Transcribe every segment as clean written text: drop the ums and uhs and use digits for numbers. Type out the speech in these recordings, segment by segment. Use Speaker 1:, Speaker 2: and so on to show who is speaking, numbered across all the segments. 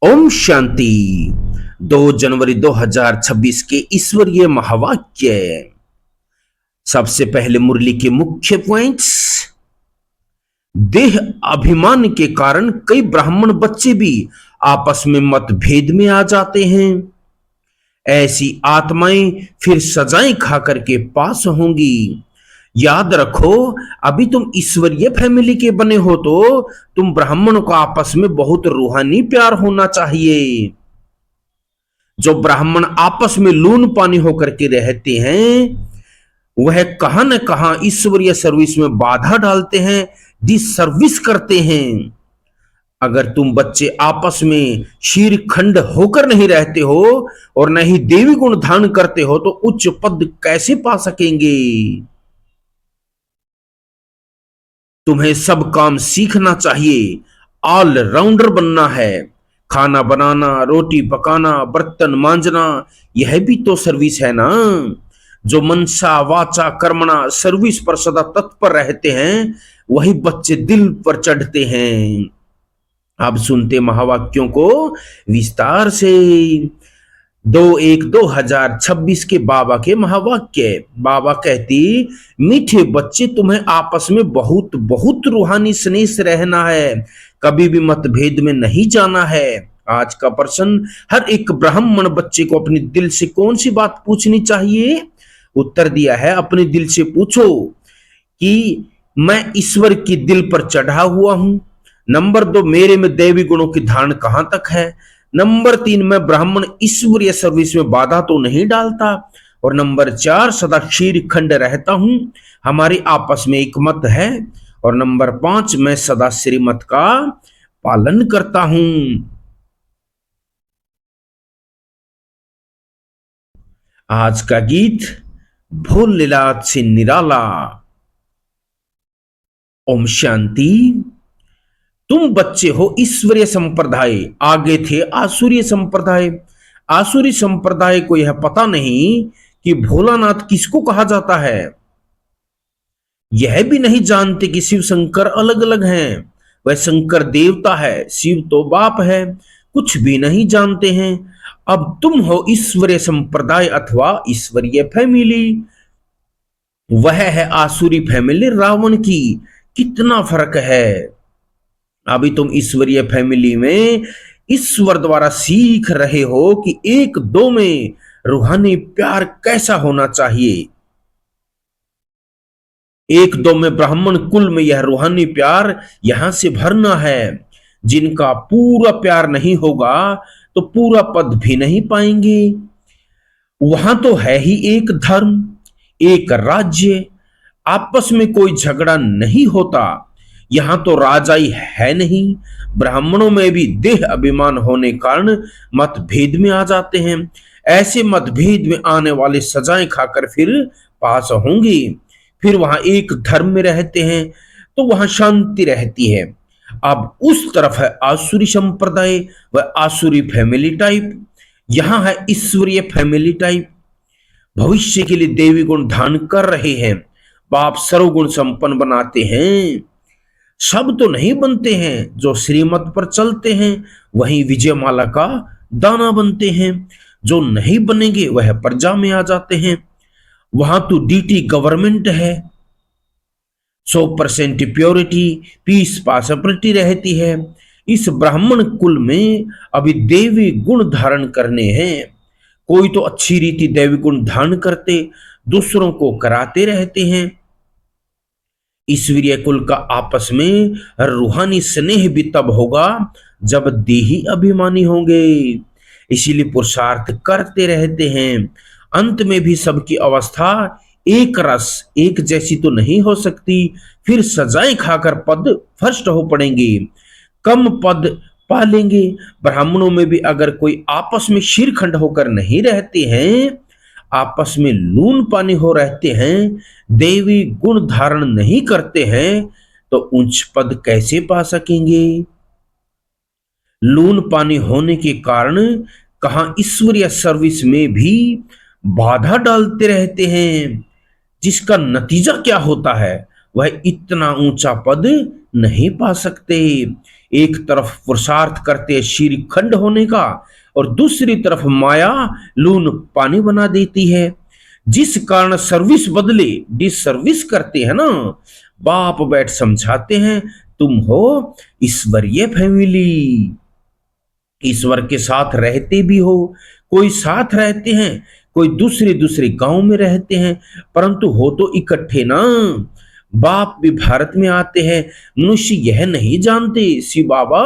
Speaker 1: ओम शांति। 2 जनवरी 2026 के ईश्वरीय महावाक्य। सबसे पहले मुरली के मुख्य पॉइंट्स। देह अभिमान के कारण कई ब्राह्मण बच्चे भी आपस में मतभेद में आ जाते हैं। ऐसी आत्माएं फिर सजाएं खा करके पास होंगी। याद रखो, अभी तुम ईश्वरीय फैमिली के बने हो तो तुम ब्राह्मणों का आपस में बहुत रूहानी प्यार होना चाहिए। जो ब्राह्मण आपस में लून पानी होकर के रहते हैं वह कहां न कहां ईश्वरीय सर्विस में बाधा डालते हैं, डिस सर्विस करते हैं। अगर तुम बच्चे आपस में शीर खंड होकर नहीं रहते हो और न ही देवी गुण धारण करते हो तो उच्च पद कैसे पा सकेंगे। तुम्हें सब काम सीखना चाहिए, ऑलराउंडर बनना है। खाना बनाना, रोटी पकाना, बर्तन मांजना, यह भी तो सर्विस है ना। जो मनसा वाचा कर्मणा सर्विस पर सदा तत्पर रहते हैं वही बच्चे दिल पर चढ़ते हैं। अब सुनते महावाक्यों को विस्तार से। 2/1/2026 के बाबा के महावाक्य। बाबा कहती, मीठे बच्चे तुम्हें आपस में बहुत बहुत रूहानी स्नेह से रहना है, कभी भी मतभेद में नहीं जाना है। आज का प्रश्न, हर एक ब्राह्मण बच्चे को अपने दिल से कौन सी बात पूछनी चाहिए। उत्तर दिया है, अपने दिल से पूछो कि मैं ईश्वर की दिल पर चढ़ा हुआ हूं। नंबर 2, मेरे में दैवी गुणों की धारण कहां तक है। नंबर 3, मैं ब्राह्मण ईश्वरीय सर्विस में बाधा तो नहीं डालता। और नंबर 4, सदा क्षीर खंड रहता हूं, हमारी आपस में एक मत है। और नंबर 5, मैं सदा श्रीमत का पालन करता हूं। आज का गीत भोल लीलात से निराला। ओम शांति। तुम बच्चे हो ईश्वरीय संप्रदाय, आगे थे आसुरी संप्रदाय। आसुरी संप्रदाय को यह पता नहीं कि भोलानाथ किसको कहा जाता है। यह भी नहीं जानते कि शिव शंकर अलग अलग हैं। वह शंकर देवता है, शिव तो बाप है। कुछ भी नहीं जानते हैं। अब तुम हो ईश्वरीय संप्रदाय अथवा ईश्वरीय फैमिली। वह है आसुरी फैमिली रावण की। कितना फर्क है। अभी तुम ईश्वरीय फैमिली में ईश्वर द्वारा सीख रहे हो कि एक दो में रूहानी प्यार कैसा होना चाहिए। एक दो में ब्राह्मण कुल में यह रूहानी प्यार यहां से भरना है। जिनका पूरा प्यार नहीं होगा तो पूरा पद भी नहीं पाएंगे। वहां तो है ही एक धर्म, एक राज्य, आपस में कोई झगड़ा नहीं होता। यहां तो राजाई है नहीं। ब्राह्मणों में भी देह अभिमान होने कारण मतभेद में आ जाते हैं। ऐसे मतभेद में आने वाले सजाएं खाकर फिर पास होंगे। फिर वहां एक धर्म में रहते हैं तो वहां शांति रहती है। अब उस तरफ है आसुरी संप्रदाय व आसुरी फैमिली टाइप, यहां है ईश्वरीय फैमिली टाइप। भविष्य के लिए देवी गुण धारण कर रहे हैं। बाप सर्वगुण संपन्न बनाते हैं। सब तो नहीं बनते हैं। जो श्रीमत पर चलते हैं वही विजयमाला का दाना बनते हैं। जो नहीं बनेंगे वह प्रजा में आ जाते हैं। वहां तो डीटी गवर्नमेंट है। 100% प्योरिटी, पीस पासपर्टी रहती है। इस ब्राह्मण कुल में अभी देवी गुण धारण करने हैं। कोई तो अच्छी रीति देवी गुण धारण करते दूसरों को कराते रहते हैं। ईश्वरीय कुल का आपस में रूहानी स्नेह भी तब होगा जब देही अभिमानी होंगे। इसीलिए पुरुषार्थ करते रहते हैं। अंत में भी सबकी अवस्था एक रस एक जैसी तो नहीं हो सकती। फिर सजाएं खाकर पद भ्रष्ट हो पड़ेंगे, कम पद पा लेंगे। ब्राह्मणों में भी अगर कोई आपस में शीरखंड होकर नहीं रहते हैं, आपस में लून पानी हो रहते हैं, देवी गुण धारण नहीं करते हैं तो उच्च पद कैसे पा सकेंगे। लून पानी होने के कारण कहां ईश्वरीय सर्विस में भी बाधा डालते रहते हैं, जिसका नतीजा क्या होता है वह इतना ऊंचा पद नहीं पा सकते। एक तरफ पुरुषार्थ करते श्रीखंड होने का और दूसरी तरफ माया लून पानी बना देती है, जिस कारण सर्विस बदले डिस सर्विस करते हैं ना। बाप बैठ समझाते हैं, तुम हो ईश्वरीय फैमिली, ईश्वर के साथ रहते भी हो, कोई साथ रहते हैं, कोई दूसरे दूसरे गांव में रहते हैं, परंतु हो तो इकट्ठे ना। बाप भी भारत में आते हैं, मनुष्य यह नहीं जानते शिव बाबा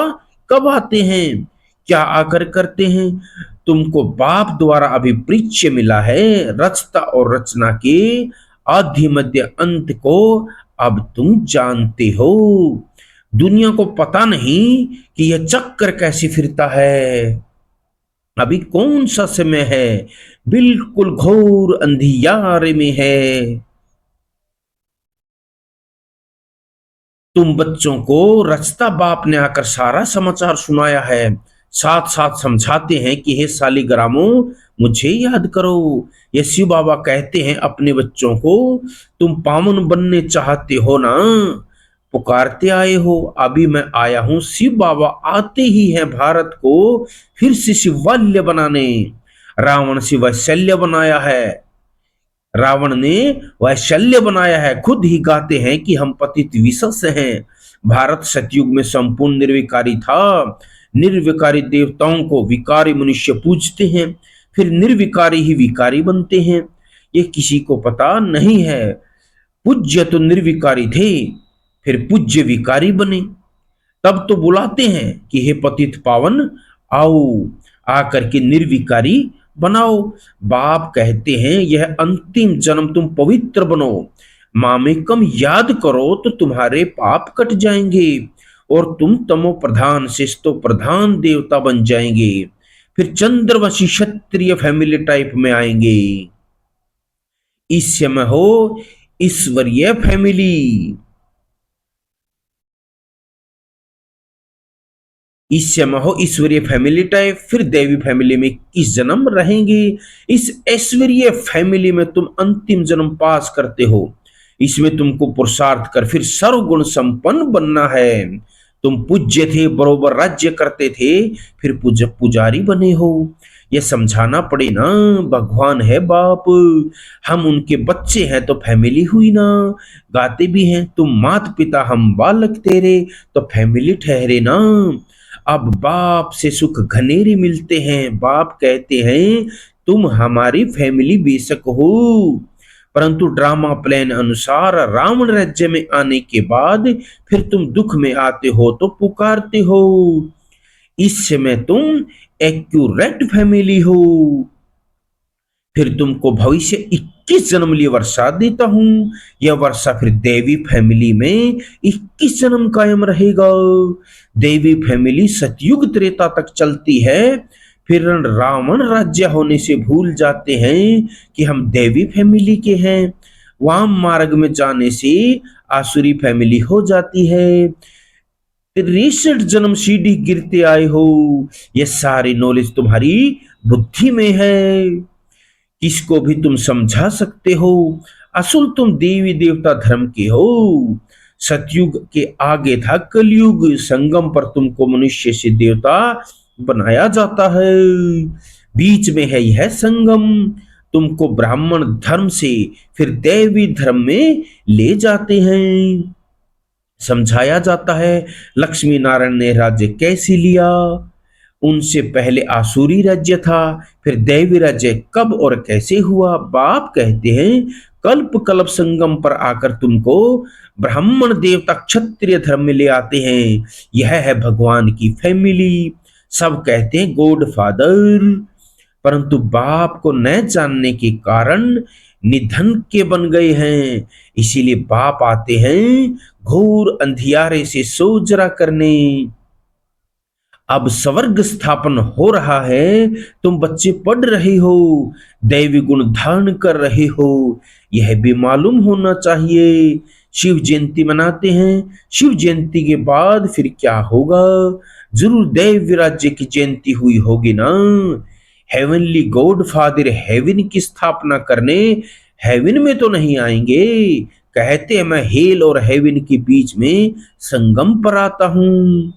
Speaker 1: कब आते हैं, क्या आकर करते हैं। तुमको बाप द्वारा अभिप्रीच्य मिला है, रचता और रचना के आदि मध्य अंत को अब तुम जानते हो। दुनिया को पता नहीं कि यह चक्कर कैसे फिरता है, अभी कौन सा समय है, बिल्कुल घोर अंधियारे में है। तुम बच्चों को रचता बाप ने आकर सारा समाचार सुनाया है, साथ साथ समझाते हैं कि हे सालिग्रामों मुझे याद करो। ये शिव बाबा कहते हैं अपने बच्चों को, तुम पावन बनने चाहते हो ना, पुकारते आए हो, अभी मैं आया हूं। शिव बाबा आते ही हैं भारत को फिर से शिवाल्य बनाने। रावण से वैशल्य बनाया है, रावण ने वैशल्य बनाया है, खुद ही गाते हैं कि हम पतित विशस हैं। भारत सतयुग में संपूर्ण निर्विकारी था, निर्विकारी देवताओं को विकारी मनुष्य पूजते हैं, फिर निर्विकारी ही विकारी बनते हैं, ये किसी को पता नहीं है। पूज्य तो निर्विकारी थे, फिर पूज्य विकारी बने, तब तो बुलाते हैं कि हे पतित पावन आओ, आकर के निर्विकारी बनाओ। बाप कहते हैं यह अंतिम जन्म तुम पवित्र बनो, मामेकम याद करो तो तुम्हारे पाप कट जाएंगे और तुम तमो प्रधान से स्तो प्रधान देवता बन जाएंगे, फिर चंद्रवंशी क्षत्रिय फैमिली टाइप में आएंगे। इस समय हो ईश्वरीय फैमिली, इस समय हो ईश्वरीय फैमिली टाइप, फिर देवी फैमिली में किस जन्म रहेंगे। इस ऐश्वर्य फैमिली में तुम अंतिम जन्म पास करते हो, इसमें तुमको पुरुषार्थ कर फिर सर्वगुण संपन्न बनना है। तुम पूज्य थे, बरोबर राज्य करते थे, फिर पुजारी बने हो। ये समझाना पड़े ना, भगवान है बाप, हम उनके बच्चे हैं तो फैमिली हुई ना। गाते भी हैं, तुम माता पिता हम बालक तेरे, तो फैमिली ठहरे ना। अब बाप से सुख घनेरे मिलते हैं, बाप कहते हैं तुम हमारी फैमिली बेशक हो, परंतु ड्रामा प्लान अनुसार रावण राज्य में आने के बाद फिर तुम दुख में आते हो तो पुकारते हो। इस समय तुम एक्यूरेट फैमिली हो, फिर तुमको भविष्य 21 जन्म लिए वर्षा देता हूं। यह वर्षा फिर देवी फैमिली में 21 जन्म कायम रहेगा। देवी फैमिली सतयुग त्रेता तक चलती है, फिर रावण राज्य होने से भूल जाते हैं कि हम देवी फैमिली के हैं, वाम मार्ग में जाने से आसुरी फैमिली हो जाती है। 63 जन्म सीढ़ी गिरते आए हो, यह सारी नॉलेज तुम्हारी बुद्धि में है, किसको भी तुम समझा सकते हो। असल तुम देवी देवता धर्म के हो। सतयुग के आगे था कलयुग, संगम पर तुमको मनुष्य से देवता बनाया जाता है, बीच में है यह संगम, तुमको ब्राह्मण धर्म से फिर देवी धर्म में ले जाते हैं। समझाया जाता है लक्ष्मी नारायण ने राज्य कैसे लिया, उनसे पहले आसुरी राज्य था, फिर दैवी राज्य कब और कैसे हुआ। बाप कहते हैं कल्प कल्प संगम पर आकर तुमको ब्राह्मण देवता क्षत्रिय धर्म में ले आते हैं। यह है भगवान की फैमिली। सब कहते हैं गॉड फादर, परंतु बाप को न जानने के कारण निधन के बन गए हैं। इसीलिए बाप आते हैं घोर अंधियारे से सोजरा करने। अब स्वर्ग स्थापन हो रहा है, तुम बच्चे पढ़ रहे हो, दैवी गुण धारण कर रहे हो, यह भी मालूम होना चाहिए। शिव जयंती मनाते हैं, शिव जयंती के बाद फिर क्या होगा, जरूर दैव राज्य की जयंती हुई होगी ना। हेवनली गॉड फादर हेवन की स्थापना करने हेवन में तो नहीं आएंगे, कहते हैं मैं हेल और हेवन के बीच में संगम पर आता हूं।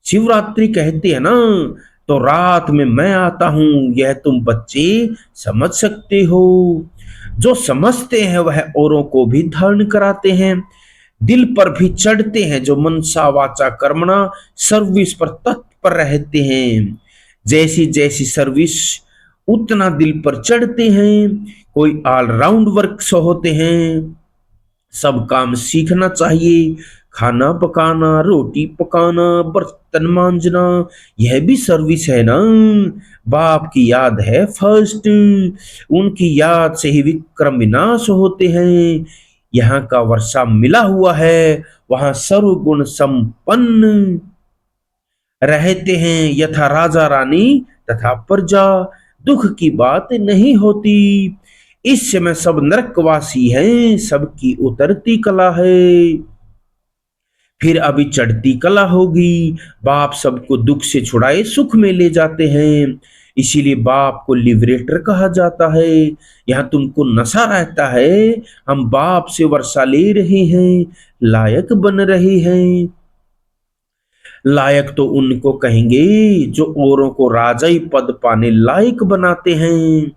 Speaker 1: शिवरात्रि कहते हैं ना, तो रात में मैं आता हूं, यह तुम बच्चे समझ सकते हो। जो समझते हैं वह औरों को भी धारण कराते हैं, दिल पर भी चढ़ते हैं। जो मनसा वाचा कर्मणा सर्विस पर तत्पर रहते हैं, जैसी जैसी सर्विस उतना दिल पर चढ़ते हैं। कोई ऑलराउंड वर्क होते हैं, सब काम सीखना चाहिए। खाना पकाना, रोटी पकाना, बर्तन मांजना, यह भी सर्विस है ना। बाप की याद है फर्स्ट, उनकी याद से ही विक्रम विनाश होते हैं। यहाँ का वर्षा मिला हुआ है, वहां सर्वगुण संपन्न रहते हैं, यथा राजा रानी तथा प्रजा। दुख की बात नहीं होती। इस समय सब नरकवासी हैं, सबकी उतरती कला है, फिर अभी चढ़ती कला होगी। बाप सबको दुख से छुड़ाए सुख में ले जाते हैं, इसीलिए बाप को लिबरेटर कहा जाता है। यहाँ तुमको नशा रहता है, हम बाप से वर्षा ले रहे हैं, लायक बन रहे हैं। लायक तो उनको कहेंगे जो औरों को राजाई पद पाने लायक बनाते हैं।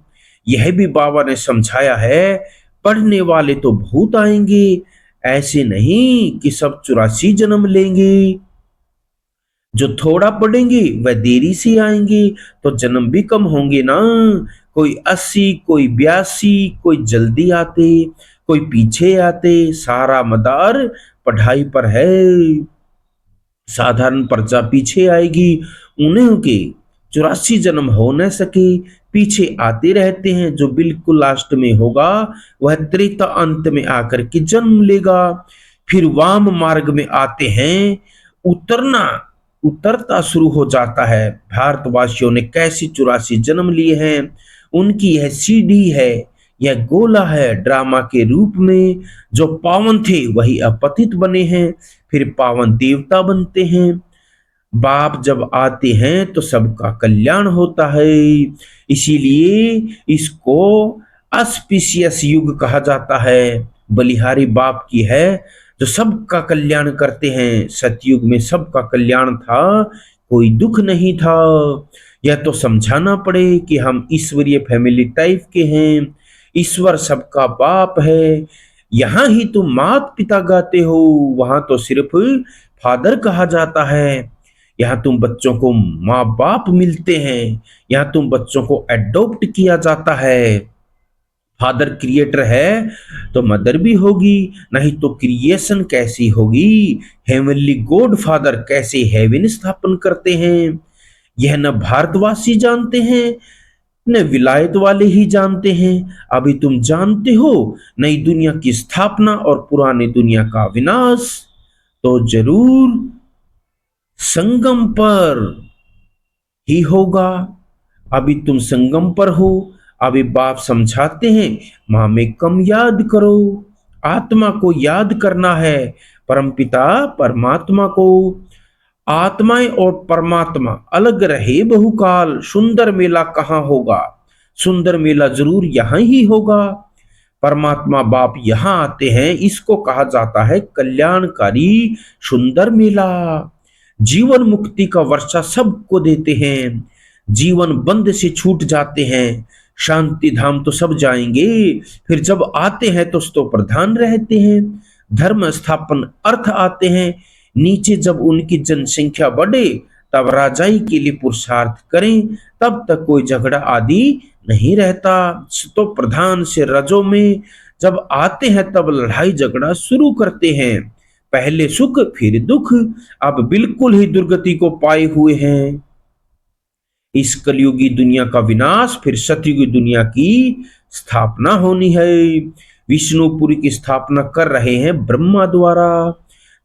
Speaker 1: यह भी बाबा ने समझाया है। पढ़ने वाले तो बहुत आएंगे, ऐसे नहीं कि सब 84 जन्म लेंगे। जो थोड़ा पढ़ेंगे वह देरी से आएंगे, तो जन्म भी कम होंगे ना। कोई 80, कोई 82, कोई जल्दी आते, कोई पीछे आते। सारा मदार पढ़ाई पर है। साधारण प्रजा पीछे आएगी, उन्हें के 84 जन्म हो न सके, पीछे आते रहते हैं। जो बिल्कुल लास्ट में होगा वह त्रेता अंत में आकर के जन्म लेगा। फिर वाम मार्ग में आते हैं, उतरना उतरता शुरू हो जाता है। भारतवासियों ने कैसे 84 जन्म लिए हैं, उनकी यह सीढ़ी है, यह गोला है। ड्रामा के रूप में जो पावन थे वही अपतित बने हैं, फिर पावन देवता बनते हैं। बाप जब आते हैं तो सबका कल्याण होता है, इसीलिए इसको ऑस्पिशियस युग कहा जाता है। बलिहारी बाप की है जो सबका कल्याण करते हैं। सतयुग में सबका कल्याण था, कोई दुख नहीं था। यह तो समझाना पड़े कि हम ईश्वरीय फैमिली टाइप के हैं, ईश्वर सबका बाप है। यहां ही तुम मात पिता गाते हो, वहां तो सिर्फ फादर कहा जाता है। यहाँ तुम बच्चों को माँ बाप मिलते हैं, यहाँ तुम बच्चों को एडॉप्ट किया जाता है। फादर क्रिएटर है तो मदर भी होगी, नहीं तो क्रिएशन कैसी होगी। हेवनली गॉड फादर कैसे हेवन स्थापन करते हैं, यह न भारतवासी जानते हैं न विलायत वाले ही जानते हैं। अभी तुम जानते हो नई दुनिया की स्थापना और पुरानी दुनिया का विनाश, तो जरूर संगम पर ही होगा। अभी तुम संगम पर हो। अभी बाप समझाते हैं, माँ में कम याद करो, आत्मा को याद करना है, परमपिता परमात्मा को। आत्माएं और परमात्मा अलग रहे बहुकाल, सुंदर मेला कहाँ होगा। सुंदर मेला जरूर यहां ही होगा। परमात्मा बाप यहां आते हैं, इसको कहा जाता है कल्याणकारी सुंदर मेला। जीवन मुक्ति का वर्षा सबको देते हैं, जीवन बंद से छूट जाते हैं। शांति धाम तो सब जाएंगे, फिर जब आते हैं तो प्रधान रहते हैं। धर्म स्थापन अर्थ आते हैं, नीचे जब उनकी जनसंख्या बढ़े तब राजाई के लिए पुरुषार्थ करें, तब तक कोई झगड़ा आदि नहीं रहता। तो प्रधान से रजों में जब आते हैं तब लड़ाई झगड़ा शुरू करते हैं। पहले सुख फिर दुख, अब बिल्कुल ही दुर्गति को पाए हुए हैं। इस कलयुगी दुनिया का विनाश, फिर सतयुगी दुनिया की स्थापना होनी है। विष्णुपुरी की स्थापना कर रहे हैं ब्रह्मा द्वारा।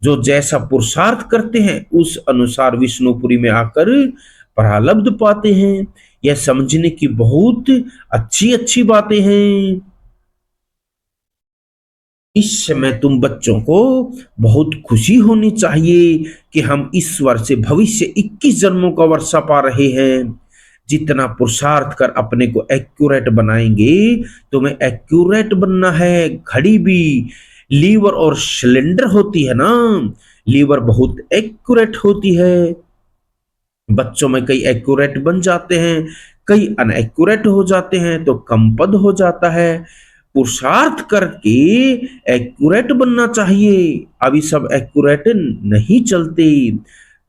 Speaker 1: जो जैसा पुरुषार्थ करते हैं उस अनुसार विष्णुपुरी में आकर प्रारब्ध पाते हैं। यह समझने की बहुत अच्छी अच्छी बातें हैं। इस समय तुम बच्चों को बहुत खुशी होनी चाहिए कि हम ईश्वर से भविष्य 21 जन्मों का वर्षा पा रहे हैं। जितना पुरुषार्थ कर अपने को एक्यूरेट बनाएंगे, तुम्हें एक्यूरेट बनना है। घड़ी भी लीवर और सिलेंडर होती है ना, लीवर बहुत एक्यूरेट होती है। बच्चों में कई एक्यूरेट बन जाते हैं, कई अनएक्यूरेट हो जाते हैं, तो कम पद हो जाता है। पुरुषार्थ करके एक्यूरेट बनना चाहिए। अभी सब एक्यूरेट नहीं चलते।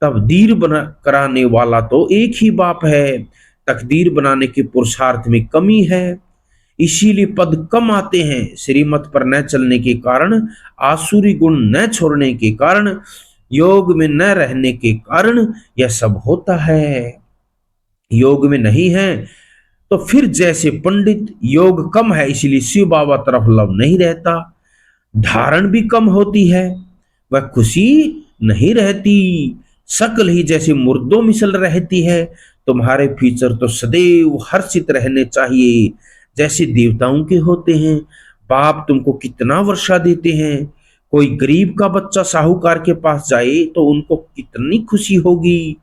Speaker 1: तकदीर बना कराने वाला तो एक ही बाप है। तकदीर बनाने के पुरुषार्थ में कमी है, इसीलिए पद कम आते हैं। श्रीमत पर न चलने के कारण, आसुरी गुण न छोड़ने के कारण, योग में न रहने के कारण यह सब होता है। योग में नहीं है तो फिर जैसे पंडित, योग कम है इसलिए शिव बाबा तरफ लव नहीं रहता, धारण भी कम होती है, वह खुशी नहीं रहती, शक्ल ही जैसे मुर्दों मिसल रहती है। तुम्हारे फीचर तो सदैव हर्षित रहने चाहिए, जैसे देवताओं के होते हैं। बाप तुमको कितना वर्षा देते हैं। कोई गरीब का बच्चा साहूकार के पास जाए तो उनको कितनी खुशी होगी।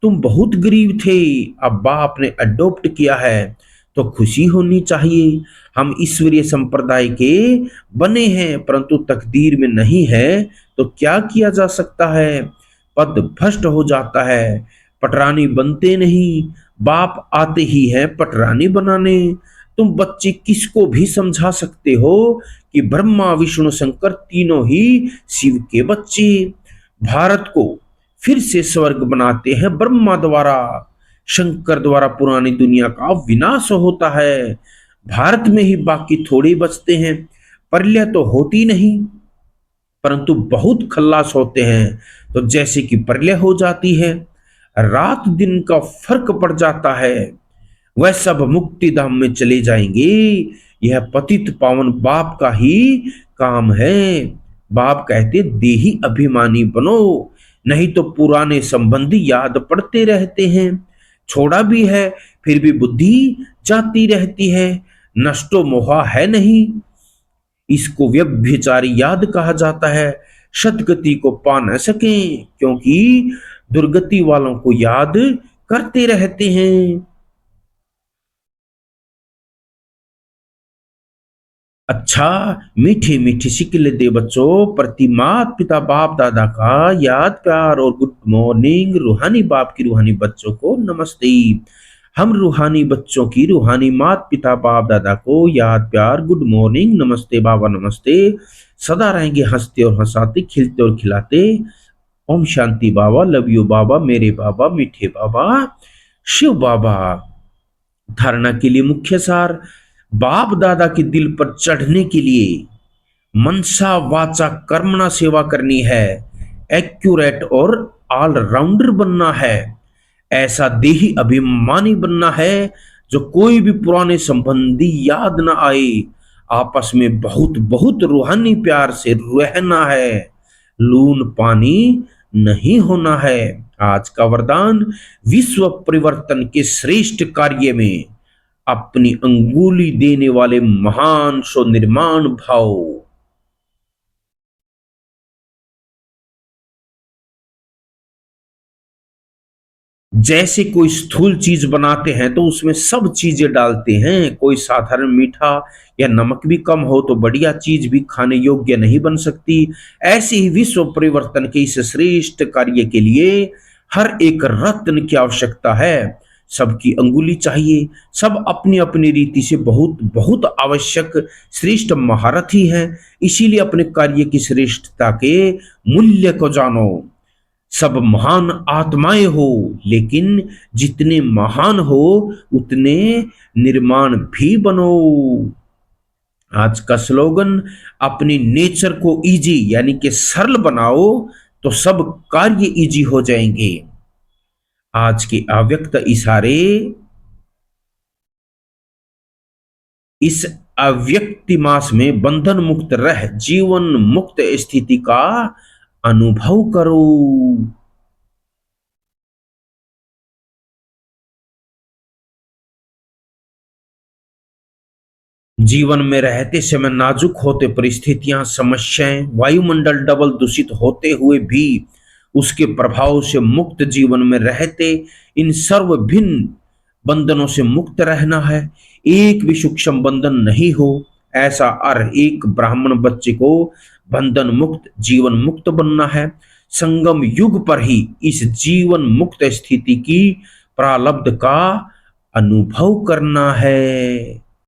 Speaker 1: तुम बहुत गरीब थे, अब बाप ने अडॉप्ट किया है तो खुशी होनी चाहिए। हम ईश्वरीय संप्रदाय के बने हैं, परंतु तकदीर में नहीं है तो क्या किया जा सकता है। पद भ्रष्ट हो जाता है, पटरानी बनते नहीं, बाप आते ही है पटरानी बनाने। तुम बच्चे किसको भी समझा सकते हो कि ब्रह्मा विष्णु शंकर तीनों ही शिव के बच्चे। भारत को फिर से स्वर्ग बनाते हैं ब्रह्मा द्वारा, शंकर द्वारा पुरानी दुनिया का विनाश होता है। भारत में ही बाकी थोड़े बचते हैं। प्रलय तो होती नहीं, परंतु बहुत खल्लास होते हैं। तो जैसे कि प्रलय हो जाती है, रात दिन का फर्क पड़ जाता है, वह सब मुक्ति धाम में चले जाएंगे। यह पतित पावन बाप का ही काम है। बाप कहते देही अभिमानी बनो, नहीं तो पुराने संबंधी याद पड़ते रहते हैं। छोड़ा भी है फिर भी बुद्धि जाती रहती है। नष्टो मोहा है नहीं, इसको व्यभिचारी याद कहा जाता है। सदगति को पा न सके क्योंकि दुर्गति वालों को याद करते रहते हैं। अच्छा, मीठी मीठी शिकले दे बच्चों प्रति माता पिता बाप दादा का याद प्यार और गुड मॉर्निंग। रूहानी बाप की रूहानी बच्चों को नमस्ते। हम रूहानी बच्चों की रूहानी माता पिता बाप दादा को याद प्यार गुड मॉर्निंग, नमस्ते बाबा नमस्ते। सदा रहेंगे हंसते और हंसाते, खिलते और खिलाते। ओम शांति बाबा, लव यू बाबा, मेरे बाबा, मीठे बाबा, शिव बाबा। धारणा के लिए मुख्य सार, बाप दादा के दिल पर चढ़ने के लिए मनसा वाचा कर्मणा सेवा करनी है, एक्यूरेट और ऑलराउंडर बनना है, ऐसा देही अभिमानी बनना है जो कोई भी पुराने संबंधी याद ना आए। आपस में बहुत बहुत रूहानी प्यार से रहना है, लून पानी नहीं होना है। आज का वरदान, विश्व परिवर्तन के श्रेष्ठ कार्य में अपनी अंगुली देने वाले महान सो निर्माण भाव। जैसे कोई स्थूल चीज बनाते हैं तो उसमें सब चीजें डालते हैं, कोई साधारण मीठा या नमक भी कम हो तो बढ़िया चीज भी खाने योग्य नहीं बन सकती। ऐसे ही विश्व परिवर्तन के इस श्रेष्ठ कार्य के लिए हर एक रत्न की आवश्यकता है। सबकी अंगुली चाहिए, सब अपनी अपनी रीति से बहुत बहुत आवश्यक श्रेष्ठ महारथी हैं। इसीलिए अपने कार्य की श्रेष्ठता के मूल्य को जानो। सब महान आत्माएं हो, लेकिन जितने महान हो उतने निर्माण भी बनो। आज का स्लोगन, अपनी नेचर को इजी यानी कि सरल बनाओ तो सब कार्य इजी हो जाएंगे। आज के अव्यक्त इशारे, इस अव्यक्ति मास में बंधन मुक्त रह जीवन मुक्त स्थिति का अनुभव करो। जीवन में रहते समय नाजुक होते परिस्थितियां, समस्याएं, वायुमंडल डबल दूषित होते हुए भी उसके प्रभाव से मुक्त जीवन में रहते इन सर्व भिन्न बंधनों से मुक्त रहना है। एक भी सूक्ष्म बंधन नहीं हो, ऐसा हर एक ब्राह्मण बच्चे को बंधन मुक्त जीवन मुक्त बनना है। संगम युग पर ही इस जीवन मुक्त स्थिति की प्रारब्ध का अनुभव करना है।